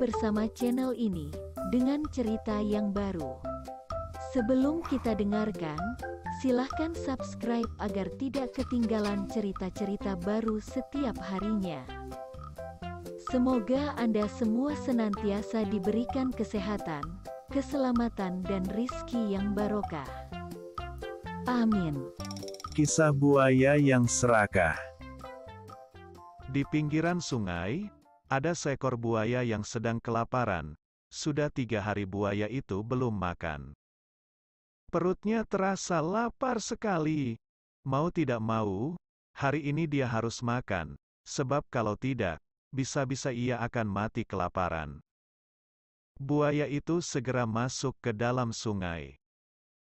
bersama channel ini dengan cerita yang baru. Sebelum kita dengarkan, silahkan subscribe agar tidak ketinggalan cerita-cerita baru setiap harinya. Semoga Anda semua senantiasa diberikan kesehatan, keselamatan dan rizki yang barokah. Amin. Kisah buaya yang serakah. Di pinggiran sungai, ada seekor buaya yang sedang kelaparan. Sudah 3 hari buaya itu belum makan. Perutnya terasa lapar sekali. Mau tidak mau, hari ini dia harus makan, sebab kalau tidak, bisa-bisa ia akan mati kelaparan. Buaya itu segera masuk ke dalam sungai.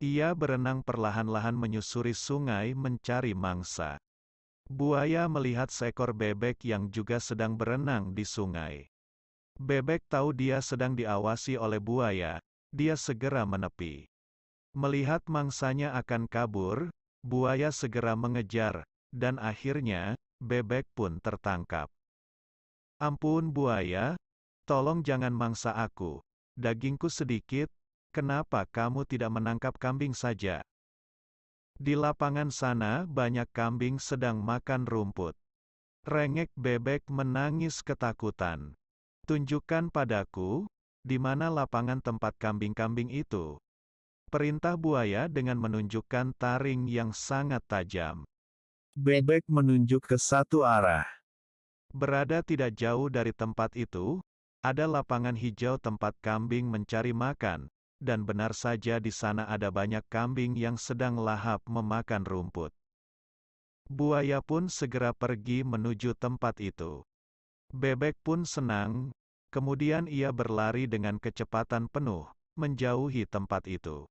Ia berenang perlahan-lahan menyusuri sungai mencari mangsa. Buaya melihat seekor bebek yang juga sedang berenang di sungai. Bebek tahu dia sedang diawasi oleh buaya, dia segera menepi. Melihat mangsanya akan kabur, buaya segera mengejar, dan akhirnya, bebek pun tertangkap. Ampun buaya, tolong jangan mangsa aku, dagingku sedikit, kenapa kamu tidak menangkap kambing saja? Di lapangan sana banyak kambing sedang makan rumput. Rengek bebek menangis ketakutan. Tunjukkan padaku, di mana lapangan tempat kambing-kambing itu. Perintah buaya dengan menunjukkan taring yang sangat tajam. Bebek menunjuk ke satu arah. Berada tidak jauh dari tempat itu, ada lapangan hijau tempat kambing mencari makan. Dan benar saja di sana ada banyak kambing yang sedang lahap memakan rumput. Buaya pun segera pergi menuju tempat itu. Bebek pun senang, kemudian ia berlari dengan kecepatan penuh, menjauhi tempat itu.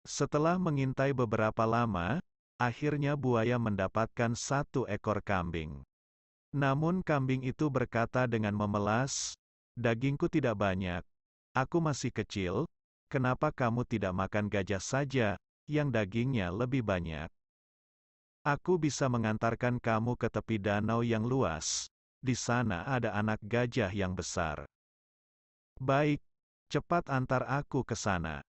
Setelah mengintai beberapa lama, akhirnya buaya mendapatkan 1 ekor kambing. Namun kambing itu berkata dengan memelas, "Dagingku tidak banyak. Aku masih kecil, kenapa kamu tidak makan gajah saja, yang dagingnya lebih banyak? Aku bisa mengantarkan kamu ke tepi danau yang luas, di sana ada anak gajah yang besar." "Baik, cepat antar aku ke sana,"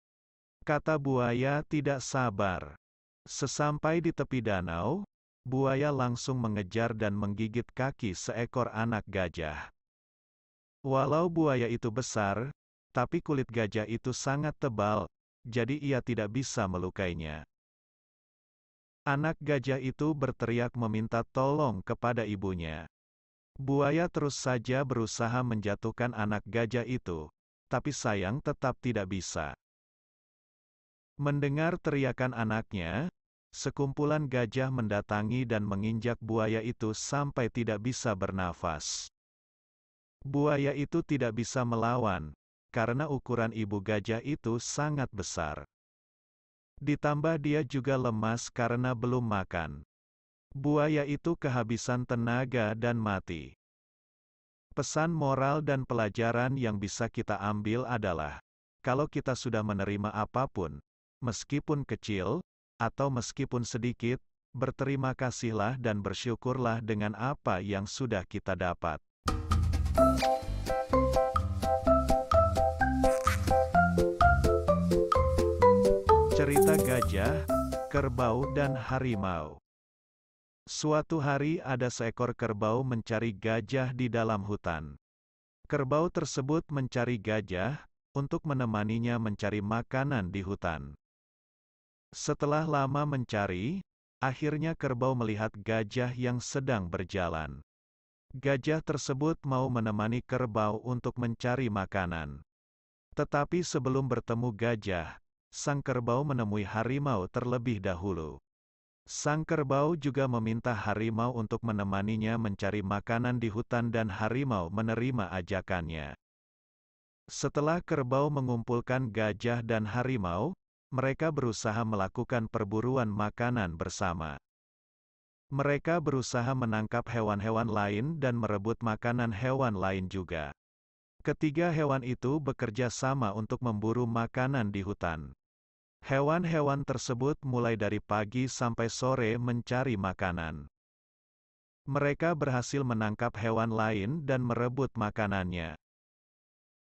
kata buaya tidak sabar. Sesampai di tepi danau, buaya langsung mengejar dan menggigit kaki seekor anak gajah. Walau buaya itu besar, tapi kulit gajah itu sangat tebal, jadi ia tidak bisa melukainya. Anak gajah itu berteriak meminta tolong kepada ibunya. Buaya terus saja berusaha menjatuhkan anak gajah itu, tapi sayang tetap tidak bisa. Mendengar teriakan anaknya, sekumpulan gajah mendatangi dan menginjak buaya itu sampai tidak bisa bernafas. Buaya itu tidak bisa melawan, karena ukuran ibu gajah itu sangat besar. Ditambah dia juga lemas karena belum makan. Buaya itu kehabisan tenaga dan mati. Pesan moral dan pelajaran yang bisa kita ambil adalah, kalau kita sudah menerima apapun, meskipun kecil, atau meskipun sedikit, berterima kasihlah dan bersyukurlah dengan apa yang sudah kita dapat. Cerita Gajah, Kerbau dan Harimau. Suatu hari ada seekor kerbau mencari gajah di dalam hutan. Kerbau tersebut mencari gajah, untuk menemaninya mencari makanan di hutan. Setelah lama mencari, akhirnya kerbau melihat gajah yang sedang berjalan. Gajah tersebut mau menemani kerbau untuk mencari makanan. Tetapi sebelum bertemu gajah, sang kerbau menemui harimau terlebih dahulu. Sang kerbau juga meminta harimau untuk menemaninya mencari makanan di hutan dan harimau menerima ajakannya. Setelah kerbau mengumpulkan gajah dan harimau, mereka berusaha melakukan perburuan makanan bersama. Mereka berusaha menangkap hewan-hewan lain dan merebut makanan hewan lain juga. Ketiga hewan itu bekerja sama untuk memburu makanan di hutan. Hewan-hewan tersebut mulai dari pagi sampai sore mencari makanan. Mereka berhasil menangkap hewan lain dan merebut makanannya.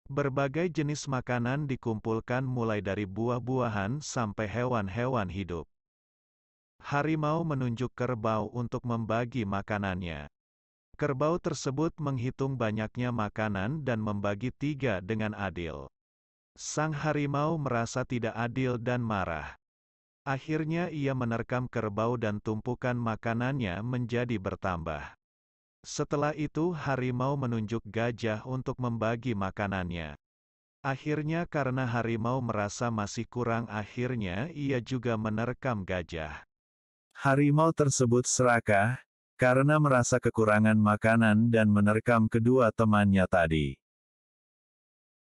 Berbagai jenis makanan dikumpulkan mulai dari buah-buahan sampai hewan-hewan hidup. Harimau menunjuk kerbau untuk membagi makanannya. Kerbau tersebut menghitung banyaknya makanan dan membagi 3 dengan adil. Sang harimau merasa tidak adil dan marah. Akhirnya ia menerkam kerbau dan tumpukan makanannya menjadi bertambah. Setelah itu harimau menunjuk gajah untuk membagi makanannya. Akhirnya karena harimau merasa masih kurang akhirnya ia juga menerkam gajah. Harimau tersebut serakah, karena merasa kekurangan makanan dan menerkam kedua temannya tadi.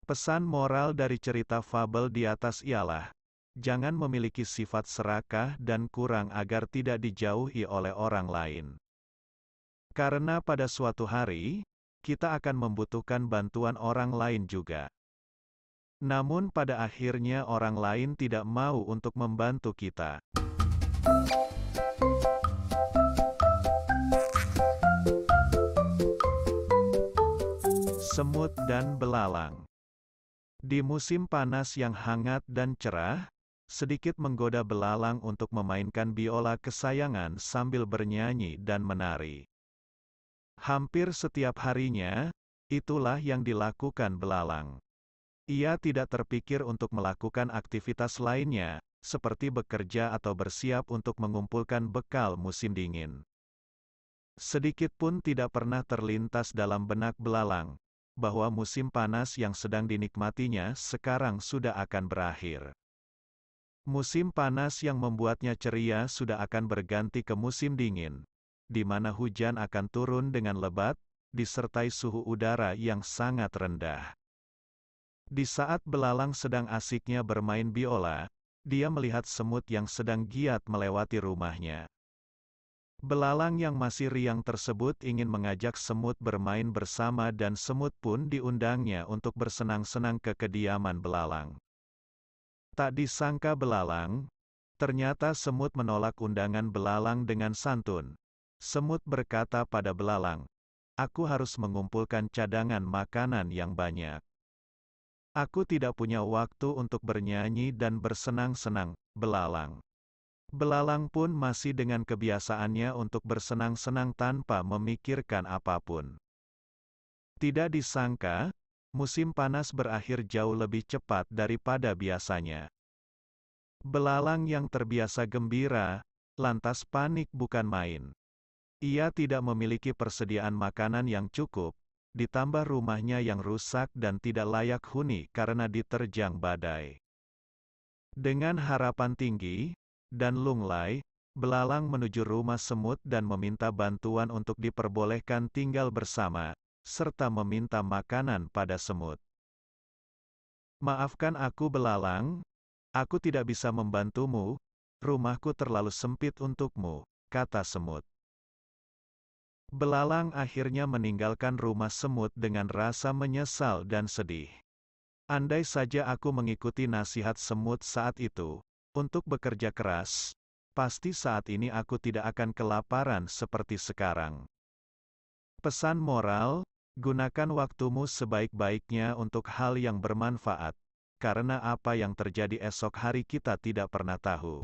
Pesan moral dari cerita fabel di atas ialah, jangan memiliki sifat serakah dan kurang agar tidak dijauhi oleh orang lain. Karena pada suatu hari, kita akan membutuhkan bantuan orang lain juga. Namun pada akhirnya orang lain tidak mau untuk membantu kita. Semut dan belalang. Di musim panas yang hangat dan cerah, sedikit menggoda belalang untuk memainkan biola kesayangan sambil bernyanyi dan menari. Hampir setiap harinya, itulah yang dilakukan belalang. Ia tidak terpikir untuk melakukan aktivitas lainnya, seperti bekerja atau bersiap untuk mengumpulkan bekal musim dingin. Sedikit pun tidak pernah terlintas dalam benak belalang, bahwa musim panas yang sedang dinikmatinya sekarang sudah akan berakhir. Musim panas yang membuatnya ceria sudah akan berganti ke musim dingin, di mana hujan akan turun dengan lebat, disertai suhu udara yang sangat rendah. Di saat belalang sedang asiknya bermain biola, dia melihat semut yang sedang giat melewati rumahnya. Belalang yang masih riang tersebut ingin mengajak semut bermain bersama dan semut pun diundangnya untuk bersenang-senang ke kediaman belalang. Tak disangka belalang, ternyata semut menolak undangan belalang dengan santun. Semut berkata pada belalang, "Aku harus mengumpulkan cadangan makanan yang banyak. Aku tidak punya waktu untuk bernyanyi dan bersenang-senang." Belalang. Belalang pun masih dengan kebiasaannya untuk bersenang-senang tanpa memikirkan apapun. Tidak disangka, musim panas berakhir jauh lebih cepat daripada biasanya. Belalang yang terbiasa gembira, lantas panik bukan main. Ia tidak memiliki persediaan makanan yang cukup, ditambah rumahnya yang rusak dan tidak layak huni karena diterjang badai. Dengan harapan tinggi dan lunglai, belalang menuju rumah semut dan meminta bantuan untuk diperbolehkan tinggal bersama, serta meminta makanan pada semut. "Maafkan aku belalang, aku tidak bisa membantumu, rumahku terlalu sempit untukmu," kata semut. Belalang akhirnya meninggalkan rumah semut dengan rasa menyesal dan sedih. Andai saja aku mengikuti nasihat semut saat itu, untuk bekerja keras, pasti saat ini aku tidak akan kelaparan seperti sekarang. Pesan moral, gunakan waktumu sebaik-baiknya untuk hal yang bermanfaat, karena apa yang terjadi esok hari kita tidak pernah tahu.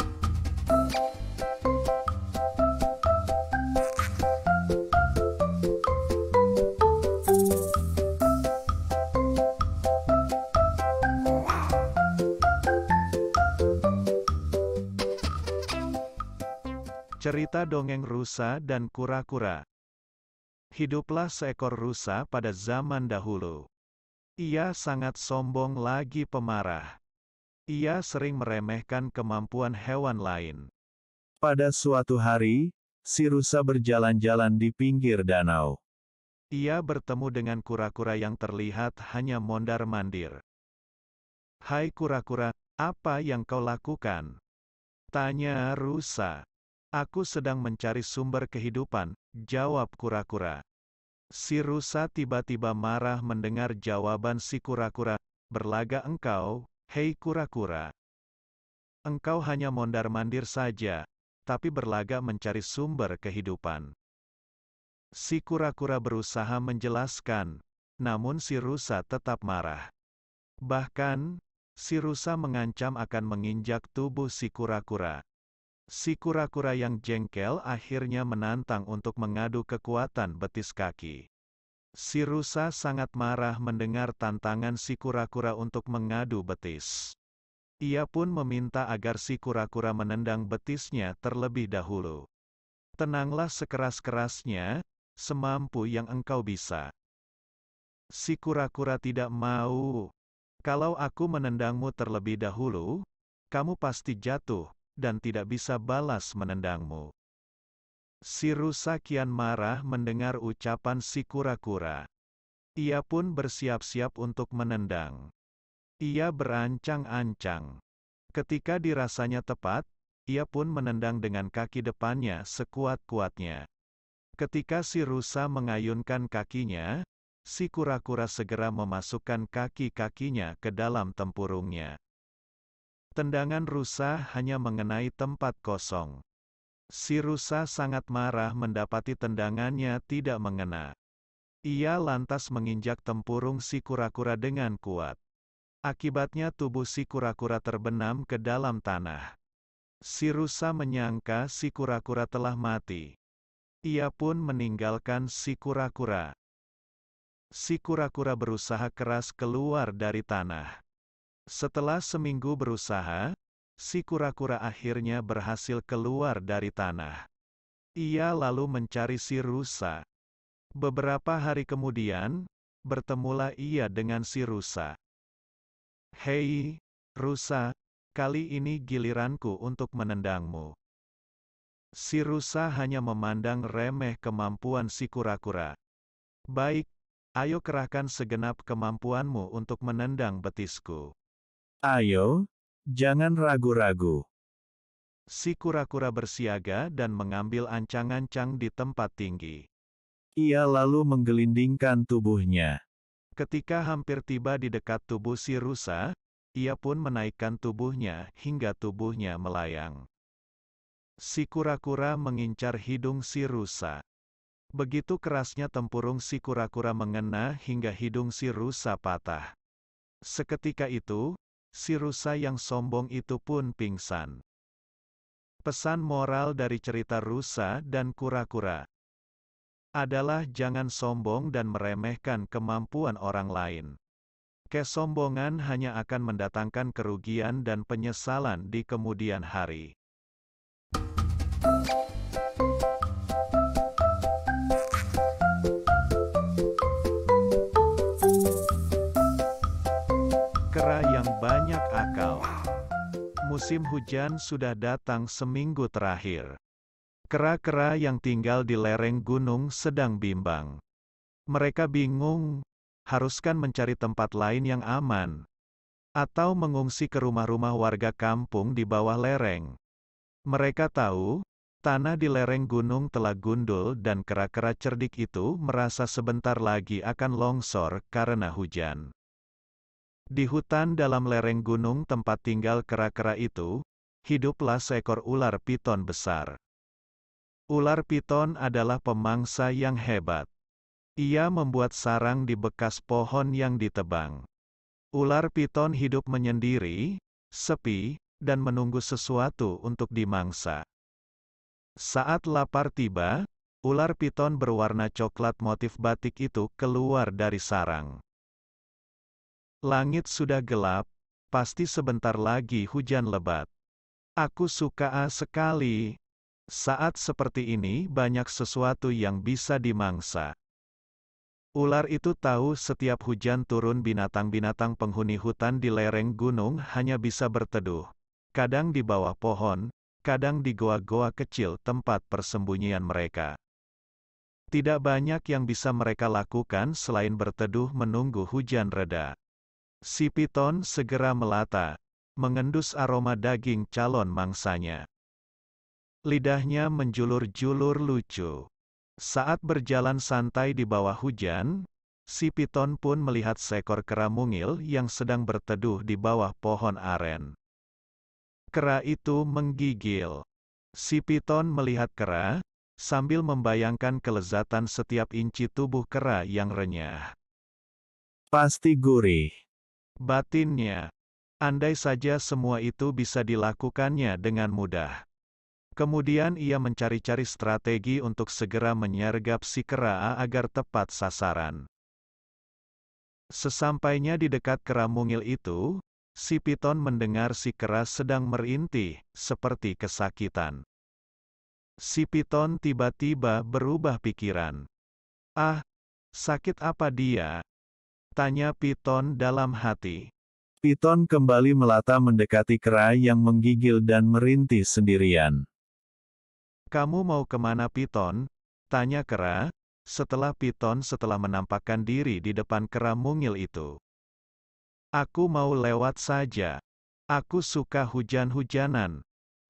Cerita dongeng rusa dan kura-kura. Hiduplah seekor rusa pada zaman dahulu. Ia sangat sombong lagi pemarah. Ia sering meremehkan kemampuan hewan lain. Pada suatu hari, si rusa berjalan-jalan di pinggir danau. Ia bertemu dengan kura-kura yang terlihat hanya mondar-mandir. "Hai kura-kura, apa yang kau lakukan?" tanya rusa. "Aku sedang mencari sumber kehidupan," jawab kura-kura. Si rusa tiba-tiba marah mendengar jawaban si kura-kura. "Berlaga engkau, hei kura-kura. Engkau hanya mondar-mandir saja, tapi berlaga mencari sumber kehidupan." Si kura-kura berusaha menjelaskan, namun si rusa tetap marah. Bahkan, si rusa mengancam akan menginjak tubuh si kura-kura. Si kura-kura yang jengkel akhirnya menantang untuk mengadu kekuatan betis kaki. Si rusa sangat marah mendengar tantangan si kura-kura untuk mengadu betis. Ia pun meminta agar si kura-kura menendang betisnya terlebih dahulu. Tenanglah sekeras-kerasnya, semampu yang engkau bisa. Si kura-kura tidak mau. Kalau aku menendangmu terlebih dahulu, kamu pasti jatuh, dan tidak bisa balas menendangmu. Si rusa kian marah mendengar ucapan si kura-kura. Ia pun bersiap-siap untuk menendang. Ia berancang-ancang. Ketika dirasanya tepat, ia pun menendang dengan kaki depannya sekuat-kuatnya. Ketika si rusa mengayunkan kakinya, si kura-kura segera memasukkan kaki-kakinya ke dalam tempurungnya. Tendangan rusa hanya mengenai tempat kosong. Si rusa sangat marah mendapati tendangannya tidak mengena. Ia lantas menginjak tempurung si kura-kura dengan kuat. Akibatnya tubuh si kura-kura terbenam ke dalam tanah. Si rusa menyangka si kura-kura telah mati. Ia pun meninggalkan si kura-kura. Si kura-kura berusaha keras keluar dari tanah. Setelah seminggu berusaha, si kura-kura akhirnya berhasil keluar dari tanah. Ia lalu mencari si rusa. Beberapa hari kemudian, bertemulah ia dengan si rusa. "Hei, rusa, kali ini giliranku untuk menendangmu." Si rusa hanya memandang remeh kemampuan si kura-kura. "Baik, ayo kerahkan segenap kemampuanmu untuk menendang betisku." Ayo, jangan ragu-ragu. Si kura-kura bersiaga dan mengambil ancang-ancang di tempat tinggi. Ia lalu menggelindingkan tubuhnya. Ketika hampir tiba di dekat tubuh si rusa, ia pun menaikkan tubuhnya hingga tubuhnya melayang. Si kura-kura mengincar hidung si rusa. Begitu kerasnya tempurung si kura-kura mengena hingga hidung si rusa patah. Seketika itu, si rusa yang sombong itu pun pingsan. Pesan moral dari cerita rusa dan kura-kura adalah jangan sombong dan meremehkan kemampuan orang lain. Kesombongan hanya akan mendatangkan kerugian dan penyesalan di kemudian hari. Kera yang banyak akal. Musim hujan sudah datang seminggu terakhir. Kera-kera yang tinggal di lereng gunung sedang bimbang. Mereka bingung, haruskah mencari tempat lain yang aman, atau mengungsi ke rumah-rumah warga kampung di bawah lereng. Mereka tahu, tanah di lereng gunung telah gundul dan kera-kera cerdik itu merasa sebentar lagi akan longsor karena hujan. Di hutan dalam lereng gunung tempat tinggal kera-kera itu, hiduplah seekor ular piton besar. Ular piton adalah pemangsa yang hebat. Ia membuat sarang di bekas pohon yang ditebang. Ular piton hidup menyendiri, sepi, dan menunggu sesuatu untuk dimangsa. Saat lapar tiba, ular piton berwarna coklat motif batik itu keluar dari sarang. Langit sudah gelap, pasti sebentar lagi hujan lebat. Aku suka sekali. Saat seperti ini banyak sesuatu yang bisa dimangsa. Ular itu tahu setiap hujan turun binatang-binatang penghuni hutan di lereng gunung hanya bisa berteduh. Kadang di bawah pohon, kadang di goa-goa kecil tempat persembunyian mereka. Tidak banyak yang bisa mereka lakukan selain berteduh menunggu hujan reda. Si piton segera melata, mengendus aroma daging calon mangsanya. Lidahnya menjulur-julur lucu. Saat berjalan santai di bawah hujan, si piton pun melihat seekor kera mungil yang sedang berteduh di bawah pohon aren. Kera itu menggigil. Si piton melihat kera, sambil membayangkan kelezatan setiap inci tubuh kera yang renyah. Pasti gurih. Batinnya. Andai saja semua itu bisa dilakukannya dengan mudah. Kemudian ia mencari-cari strategi untuk segera menyergap si kera agar tepat sasaran. Sesampainya di dekat kera mungil itu, si piton mendengar si kera sedang merintih, seperti kesakitan. Si piton tiba-tiba berubah pikiran. "Ah, sakit apa dia?" tanya piton dalam hati. Piton kembali melata mendekati kera yang menggigil dan merintih sendirian. "Kamu mau kemana, piton?" tanya kera, setelah menampakkan diri di depan kera mungil itu. "Aku mau lewat saja. Aku suka hujan-hujanan.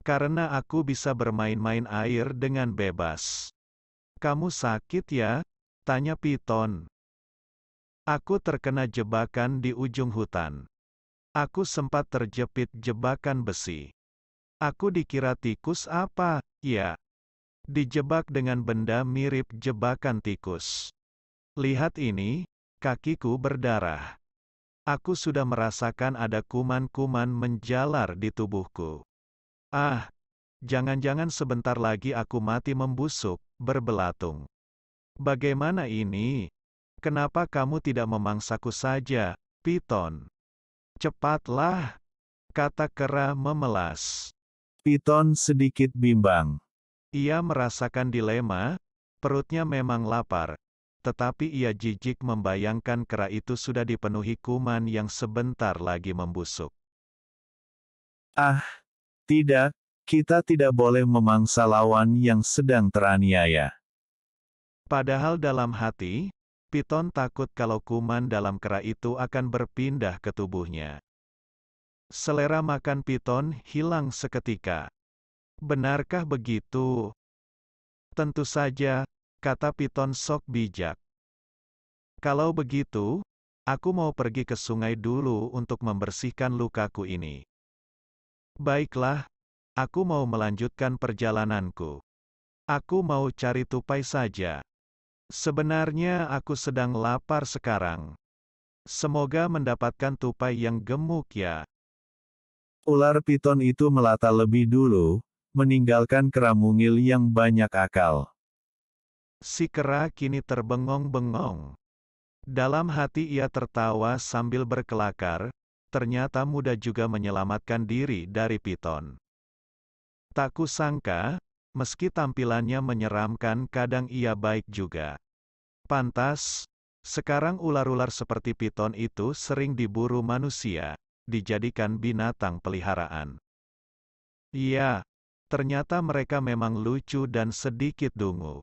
Karena aku bisa bermain-main air dengan bebas." "Kamu sakit ya?" tanya piton. "Aku terkena jebakan di ujung hutan. Aku sempat terjepit jebakan besi. Aku dikira tikus apa, ya? Dijebak dengan benda mirip jebakan tikus. Lihat ini, kakiku berdarah. Aku sudah merasakan ada kuman-kuman menjalar di tubuhku. Ah, jangan-jangan sebentar lagi aku mati membusuk, berbelatung. Bagaimana ini? Kenapa kamu tidak memangsaku saja, piton? Cepatlah, kata kera memelas. Piton sedikit bimbang. Ia merasakan dilema, perutnya memang lapar, tetapi ia jijik membayangkan kera itu sudah dipenuhi kuman yang sebentar lagi membusuk. Ah, tidak, kita tidak boleh memangsa lawan yang sedang teraniaya. Padahal dalam hati, piton takut kalau kuman dalam kera itu akan berpindah ke tubuhnya. Selera makan piton hilang seketika. Benarkah begitu? Tentu saja, kata piton sok bijak. Kalau begitu, aku mau pergi ke sungai dulu untuk membersihkan lukaku ini. Baiklah, aku mau melanjutkan perjalananku. Aku mau cari tupai saja. Sebenarnya aku sedang lapar sekarang. Semoga mendapatkan tupai yang gemuk ya. Ular piton itu melata lebih dulu, meninggalkan kera mungil yang banyak akal. Si kera kini terbengong-bengong. Dalam hati ia tertawa sambil berkelakar, ternyata mudah juga menyelamatkan diri dari piton. Tak kusangka, meski tampilannya menyeramkan kadang ia baik juga. Pantas, sekarang ular-ular seperti piton itu sering diburu manusia, dijadikan binatang peliharaan. Iya, ternyata mereka memang lucu dan sedikit dungu.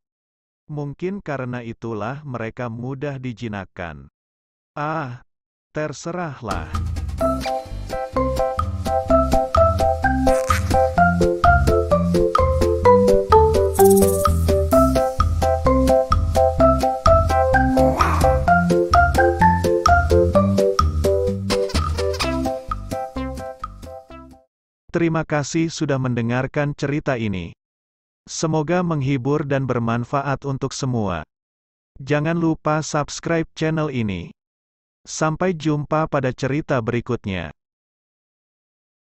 Mungkin karena itulah mereka mudah dijinakkan. Ah, terserahlah. Terima kasih sudah mendengarkan cerita ini. Semoga menghibur dan bermanfaat untuk semua. Jangan lupa subscribe channel ini. Sampai jumpa pada cerita berikutnya.